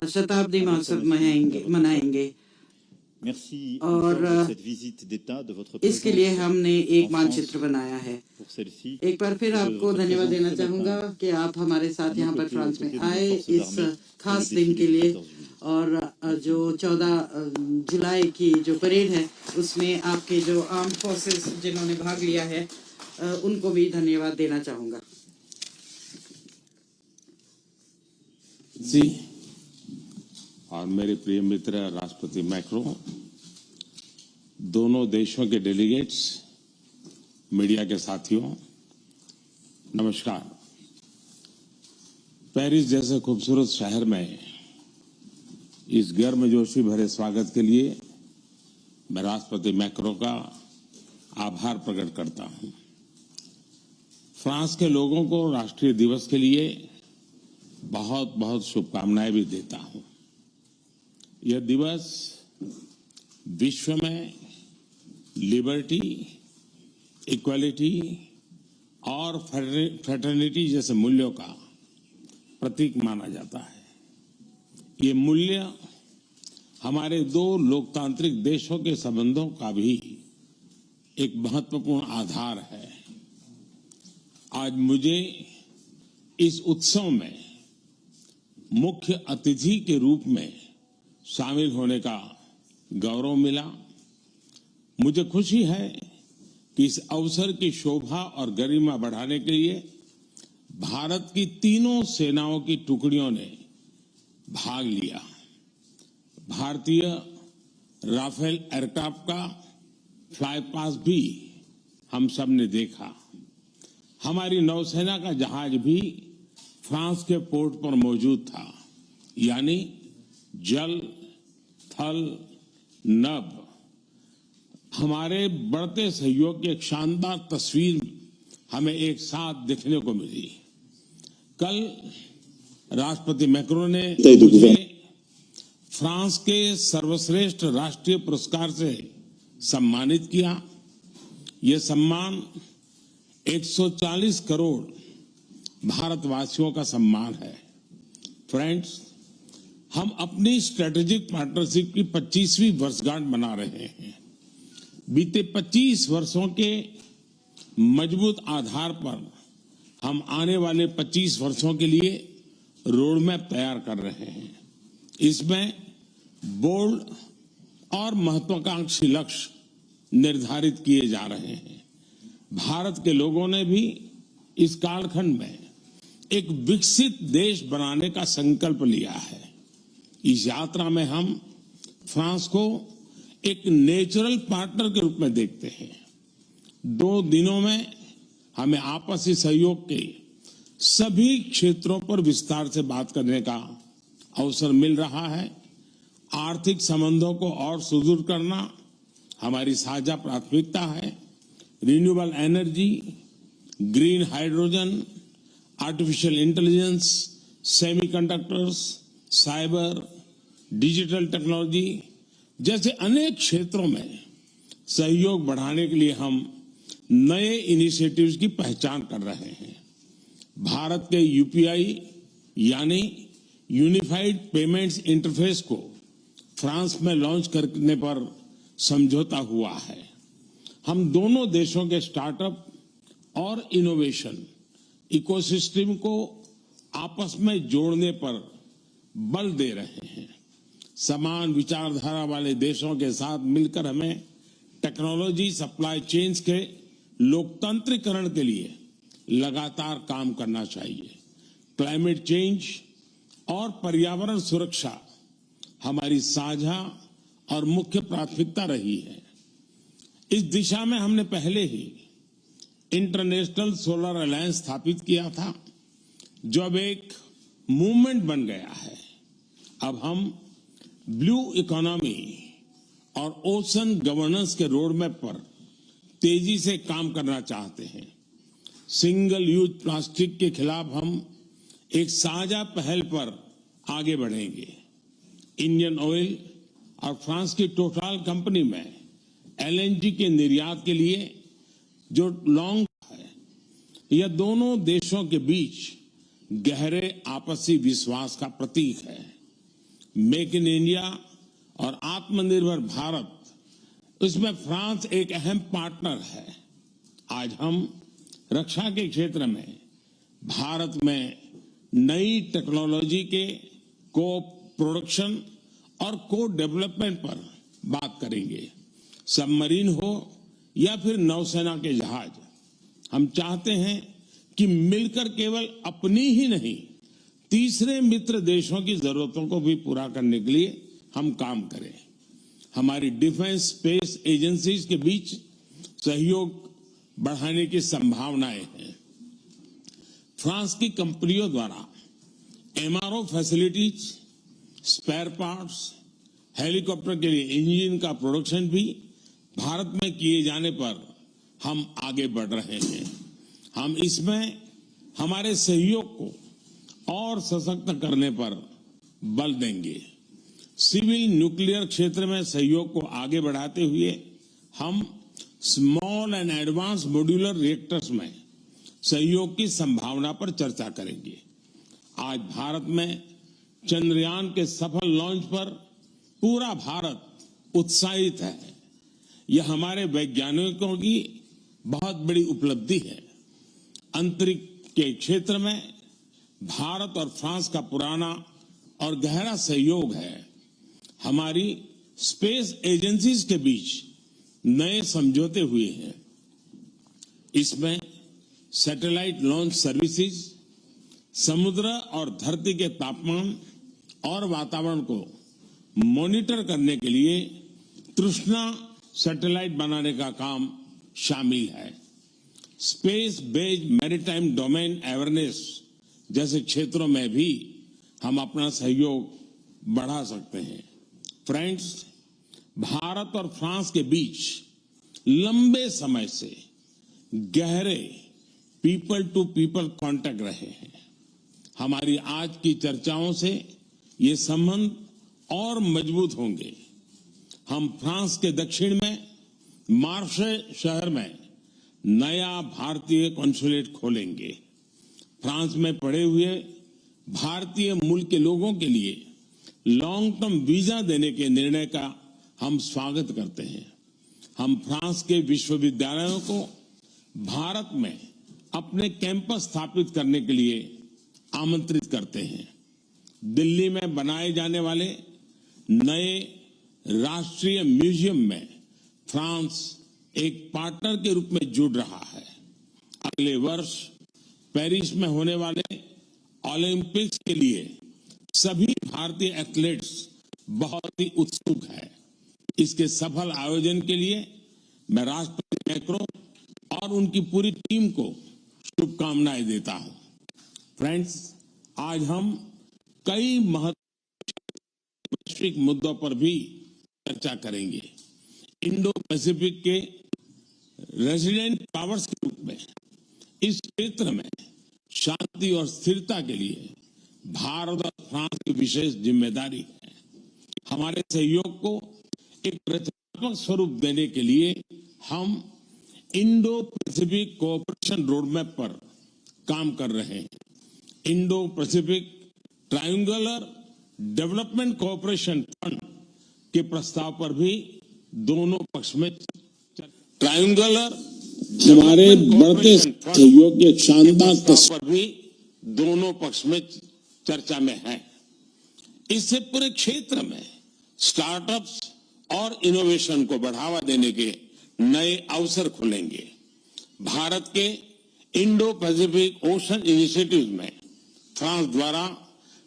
शताब्दी महोत्सव मनाएंगे और इसके लिए हमने एक मानचित्र बनाया है। एक बार फिर आपको धन्यवाद देना चाहूंगा कि आप हमारे साथ यहाँ पर फ्रांस में आए इस खास दिन के लिए, और जो 14 जुलाई की जो परेड है उसमें आपके जो आर्म फोर्सेस जिन्होंने भाग लिया है उनको भी धन्यवाद देना चाहूंगा। जी, और मेरे प्रिय मित्र राष्ट्रपति मैक्रो, दोनों देशों के डेलीगेट्स, मीडिया के साथियों, नमस्कार। पेरिस जैसे खूबसूरत शहर में इस गर्मजोशी भरे स्वागत के लिए मैं राष्ट्रपति मैक्रो का आभार प्रकट करता हूं। फ्रांस के लोगों को राष्ट्रीय दिवस के लिए बहुत बहुत शुभकामनाएं भी देता हूं। यह दिवस विश्व में लिबर्टी, इक्वालिटी और फ्रेटर्निटी जैसे मूल्यों का प्रतीक माना जाता है। ये मूल्य हमारे दो लोकतांत्रिक देशों के संबंधों का भी एक महत्वपूर्ण आधार है। आज मुझे इस उत्सव में मुख्य अतिथि के रूप में शामिल होने का गौरव मिला। मुझे खुशी है कि इस अवसर की शोभा और गरिमा बढ़ाने के लिए भारत की तीनों सेनाओं की टुकड़ियों ने भाग लिया। भारतीय राफेल एयरक्राफ्ट का फ्लाई पास भी हम सब ने देखा। हमारी नौसेना का जहाज भी फ्रांस के पोर्ट पर मौजूद था, यानी जल, थल, नभ। हमारे बढ़ते सहयोग की एक शानदार तस्वीर हमें एक साथ देखने को मिली। कल राष्ट्रपति मैक्रो ने मुझे फ्रांस के सर्वश्रेष्ठ राष्ट्रीय पुरस्कार से सम्मानित किया। यह सम्मान 140 करोड़ भारतवासियों का सम्मान है। फ्रेंड्स, हम अपनी स्ट्रेटेजिक पार्टनरशिप की 25वीं वर्षगांठ मना रहे हैं। बीते 25 वर्षों के मजबूत आधार पर हम आने वाले 25 वर्षों के लिए रोड मैप तैयार कर रहे हैं। इसमें बोल्ड और महत्वाकांक्षी लक्ष्य निर्धारित किए जा रहे हैं। भारत के लोगों ने भी इस कालखंड में एक विकसित देश बनाने का संकल्प लिया है। इस यात्रा में हम फ्रांस को एक नेचुरल पार्टनर के रूप में देखते हैं। 2 दिनों में हमें आपसी सहयोग के सभी क्षेत्रों पर विस्तार से बात करने का अवसर मिल रहा है। आर्थिक संबंधों को और सुदृढ़ करना हमारी साझा प्राथमिकता है। Renewable energy, green hydrogen, artificial intelligence, semiconductors, cyber, digital technology जैसे अनेक क्षेत्रों में सहयोग बढ़ाने के लिए हम नए इनिशिएटिव्स की पहचान कर रहे हैं। भारत के यूपीआई यानी यूनिफाइड पेमेंट्स इंटरफेस को फ्रांस में लॉन्च करने पर समझौता हुआ है। हम दोनों देशों के स्टार्टअप और इनोवेशन इकोसिस्टम को आपस में जोड़ने पर बल दे रहे हैं। समान विचारधारा वाले देशों के साथ मिलकर हमें टेक्नोलॉजी सप्लाई चेन्स के लोकतंत्रीकरण के लिए लगातार काम करना चाहिए। क्लाइमेट चेंज और पर्यावरण सुरक्षा हमारी साझा और मुख्य प्राथमिकता रही है। इस दिशा में हमने पहले ही इंटरनेशनल सोलर अलायंस स्थापित किया था, जो अब एक मूवमेंट बन गया है। अब हम ब्लू इकोनॉमी और ओशन गवर्नेंस के रोड मैप पर तेजी से काम करना चाहते हैं। सिंगल यूज प्लास्टिक के खिलाफ हम एक साझा पहल पर आगे बढ़ेंगे। इंडियन ऑयल और फ्रांस की टोटल कंपनी में एलएनजी के निर्यात के लिए जो लॉन्ग है, यह दोनों देशों के बीच गहरे आपसी विश्वास का प्रतीक है। मेक इन इंडिया और आत्मनिर्भर भारत, इसमें फ्रांस एक अहम पार्टनर है। आज हम रक्षा के क्षेत्र में भारत में नई टेक्नोलॉजी के को प्रोडक्शन और को डेवलपमेंट पर बात करेंगे। सबमरीन हो या फिर नौसेना के जहाज, हम चाहते हैं कि मिलकर केवल अपनी ही नहीं, तीसरे मित्र देशों की जरूरतों को भी पूरा करने के लिए हम काम करें। हमारी डिफेंस स्पेस एजेंसीज के बीच सहयोग बढ़ाने की संभावनाएं हैं। फ्रांस की कंपनियों द्वारा MRO facilities, spare parts, helicopter के लिए इंजन का प्रोडक्शन भी भारत में किए जाने पर हम आगे बढ़ रहे हैं। हम इसमें हमारे सहयोग को और सशक्त करने पर बल देंगे। सिविल न्यूक्लियर क्षेत्र में सहयोग को आगे बढ़ाते हुए हम small and advance modular reactors में सहयोग की संभावना पर चर्चा करेंगे। आज भारत में चंद्रयान के सफल लॉन्च पर पूरा भारत उत्साहित है। यह हमारे वैज्ञानिकों की बहुत बड़ी उपलब्धि है। अंतरिक्ष के क्षेत्र में भारत और फ्रांस का पुराना और गहरा सहयोग है। हमारी स्पेस एजेंसीज के बीच नए समझौते हुए हैं। इसमें सैटेलाइट लॉन्च सर्विसेज, समुद्र और धरती के तापमान और वातावरण को मॉनिटर करने के लिए तृष्णा सैटेलाइट बनाने का काम शामिल है। Space based maritime domain awareness जैसे क्षेत्रों में भी हम अपना सहयोग बढ़ा सकते हैं। फ्रेंड्स, भारत और फ्रांस के बीच लंबे समय से गहरे पीपल टू पीपल कांटेक्ट रहे हैं। हमारी आज की चर्चाओं से ये संबंध और मजबूत होंगे। हम फ्रांस के दक्षिण में मार्से शहर में नया भारतीय कॉन्सुलेट खोलेंगे। फ्रांस में पड़े हुए भारतीय मूल के लोगों के लिए लॉन्ग टर्म वीजा देने के निर्णय का हम स्वागत करते हैं। हम फ्रांस के विश्वविद्यालयों को भारत में अपने कैंपस स्थापित करने के लिए आमंत्रित करते हैं। दिल्ली में बनाए जाने वाले नए राष्ट्रीय म्यूजियम में फ्रांस एक पार्टनर के रूप में जुड़ रहा है। अगले वर्ष पेरिस में होने वाले ओलंपिक्स के लिए सभी भारतीय एथलीट्स बहुत ही उत्सुक है। इसके सफल आयोजन के लिए मैं राष्ट्रपति मैक्रोन और उनकी पूरी टीम को शुभकामनाएं देता हूं। फ्रेंड्स, आज हम कई महत्वपूर्ण वैश्विक मुद्दों पर भी चर्चा करेंगे। इंडो पैसिफिक के रेजिडेंट पावर्स के रूप में इस क्षेत्र में शांति और स्थिरता के लिए भारत और फ्रांस की विशेष जिम्मेदारी है। हमारे सहयोग को एक रचनात्मक स्वरूप देने के लिए हम इंडो पैसिफिक कोऑपरेशन रोडमैप पर काम कर रहे हैं। Indo Pacific triangular development cooperation fund के प्रस्ताव पर भी दोनों पक्ष में ट्रायंगुलर हमारे बढ़ते सहयोग के शानदार प्रस्ताव पर भी दोनों पक्ष में चर्चा में है। इससे पूरे क्षेत्र में स्टार्टअप्स और इनोवेशन को बढ़ावा देने के नए अवसर खुलेंगे। भारत के इंडो पैसिफिक ओशन इनिशिएटिव में फ्रांस द्वारा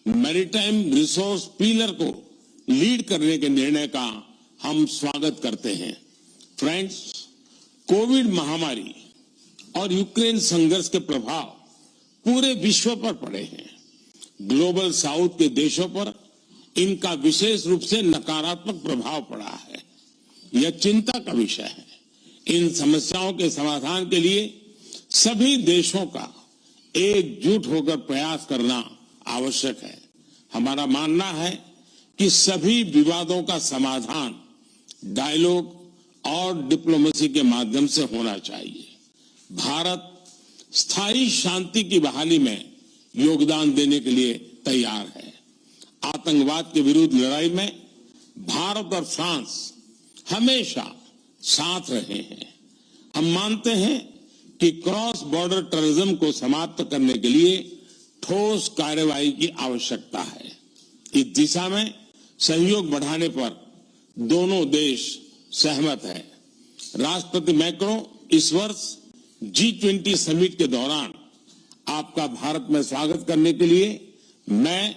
मैरीटाइम रिसोर्स पिलर को लीड करने के निर्णय का हम स्वागत करते हैं। फ्रेंड्स, कोविड महामारी और यूक्रेन संघर्ष के प्रभाव पूरे विश्व पर पड़े हैं। ग्लोबल साउथ के देशों पर इनका विशेष रूप से नकारात्मक प्रभाव पड़ा है। यह चिंता का विषय है। इन समस्याओं के समाधान के लिए सभी देशों का एकजुट होकर प्रयास करना आवश्यक है। हमारा मानना है कि सभी विवादों का समाधान डायलॉग और डिप्लोमेसी के माध्यम से होना चाहिए। भारत स्थायी शांति की बहाली में योगदान देने के लिए तैयार है। आतंकवाद के विरुद्ध लड़ाई में भारत और फ्रांस हमेशा साथ रहे हैं। हम मानते हैं कि क्रॉस बॉर्डर टेररिज्म को समाप्त करने के लिए ठोस कार्रवाई की आवश्यकता है। इस दिशा में सहयोग बढ़ाने पर दोनों देश सहमत हैं। राष्ट्रपति मैक्रो इस वर्ष G20 समिट के दौरान आपका भारत में स्वागत करने के लिए मैं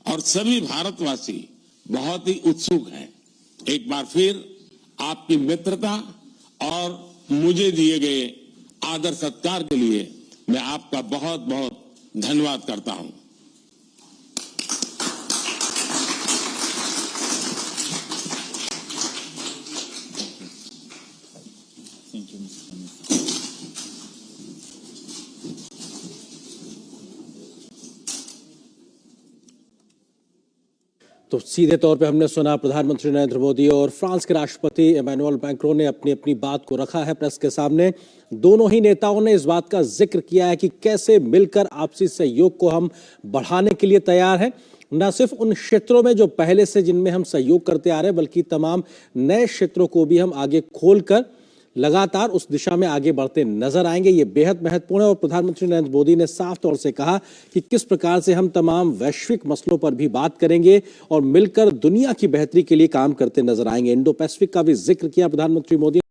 और सभी भारतवासी बहुत ही उत्सुक हैं। एक बार फिर आपकी मित्रता और मुझे दिए गए आदर सत्कार के लिए मैं आपका बहुत बहुत धन्यवाद करता हूं। तो सीधे तौर पे हमने सुना प्रधानमंत्री नरेंद्र मोदी और फ्रांस के राष्ट्रपति इमैनुअल मैक्रों ने अपनी अपनी बात को रखा है प्रेस के सामने। दोनों ही नेताओं ने इस बात का जिक्र किया है कि कैसे मिलकर आपसी सहयोग को हम बढ़ाने के लिए तैयार हैं, न सिर्फ उन क्षेत्रों में जो पहले से जिनमें हम सहयोग करते आ रहे हैं, बल्कि तमाम नए क्षेत्रों को भी हम आगे खोलकर लगातार उस दिशा में आगे बढ़ते नजर आएंगे। ये बेहद महत्वपूर्ण है। और प्रधानमंत्री नरेंद्र मोदी ने साफ तौर से कहा कि किस प्रकार से हम तमाम वैश्विक मसलों पर भी बात करेंगे और मिलकर दुनिया की बेहतरी के लिए काम करते नजर आएंगे। इंडो पैसिफिक का भी जिक्र किया प्रधानमंत्री मोदी